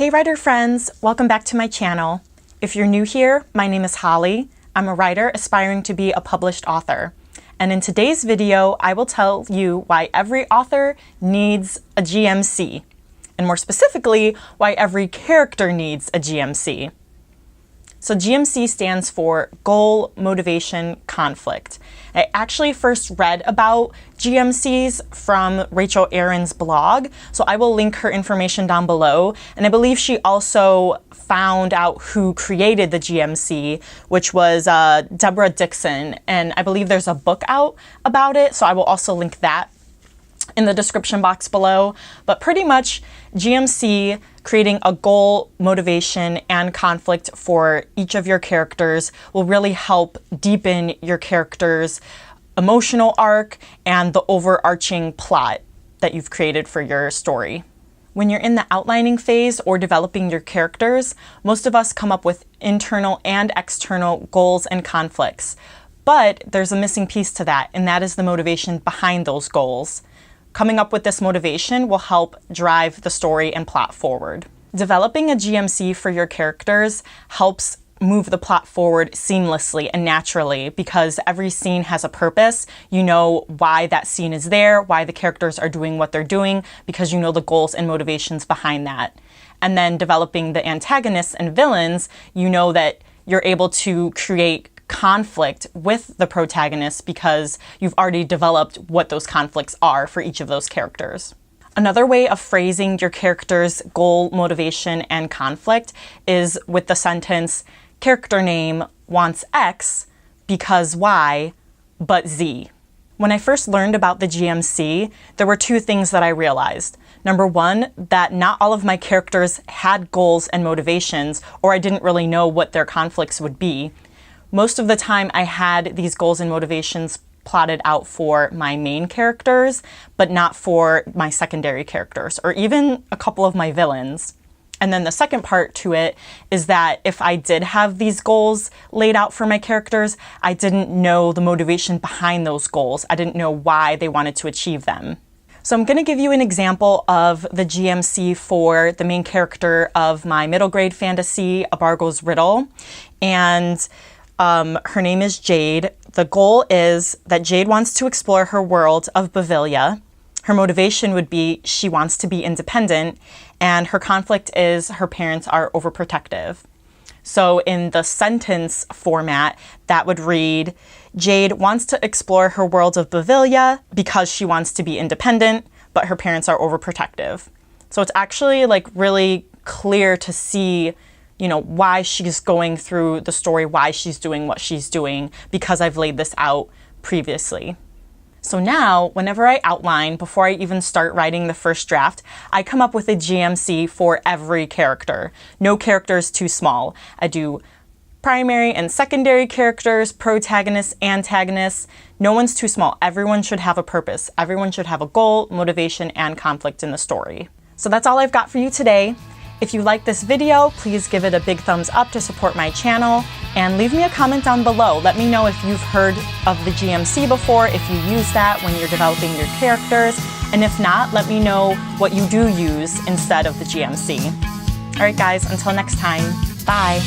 Hey writer friends, welcome back to my channel. If you're new here, my name is Holly. I'm a writer aspiring to be a published author. And in today's video, I will tell you why every author needs a GMC. And more specifically, why every character needs a GMC. So GMC stands for Goal, Motivation, Conflict. I actually first read about GMCs from Rachel Aaron's blog, so I will link her information down below. And I believe she also found out who created the GMC, which was Deborah Dixon. And I believe there's a book out about it, so I will also link that in the description box below. But pretty much GMC, creating a goal, motivation, and conflict for each of your characters will really help deepen your character's emotional arc and the overarching plot that you've created for your story. When you're in the outlining phase or developing your characters, most of us come up with internal and external goals and conflicts. But there's a missing piece to that, and that is the motivation behind those goals. Coming up with this motivation will help drive the story and plot forward. Developing a GMC for your characters helps move the plot forward seamlessly and naturally because every scene has a purpose. You know why that scene is there, why the characters are doing what they're doing, because you know the goals and motivations behind that. And then developing the antagonists and villains, you know that you're able to create conflict with the protagonist because you've already developed what those conflicts are for each of those characters. Another way of phrasing your character's goal, motivation, and conflict is with the sentence, character name wants X because Y, but Z. When I first learned about the GMC, there were two things that I realized. Number one, that not all of my characters had goals and motivations, or I didn't really know what their conflicts would be. Most of the time I had these goals and motivations plotted out for my main characters, but not for my secondary characters, or even a couple of my villains. And then the second part to it is that if I did have these goals laid out for my characters, I didn't know the motivation behind those goals. I didn't know why they wanted to achieve them. So I'm going to give you an example of the GMC for the main character of my middle grade fantasy, Abargo's Riddle. And her name is Jade. The goal is that Jade wants to explore her world of Bavilia. Her motivation would be she wants to be independent, and her conflict is her parents are overprotective. So in the sentence format, that would read, Jade wants to explore her world of Bavilia because she wants to be independent, but her parents are overprotective. So it's actually like really clear to see why she's going through the story, why she's doing what she's doing, because I've laid this out previously. So now, whenever I outline, before I even start writing the first draft, I come up with a GMC for every character. No character is too small. I do primary and secondary characters, protagonists, antagonists. No one's too small. Everyone should have a purpose. Everyone should have a goal, motivation, and conflict in the story. So that's all I've got for you today. If you like this video, please give it a big thumbs up to support my channel and leave me a comment down below. Let me know if you've heard of the GMC before, if you use that when you're developing your characters, and if not, let me know what you do use instead of the GMC. All right, guys, until next time, bye.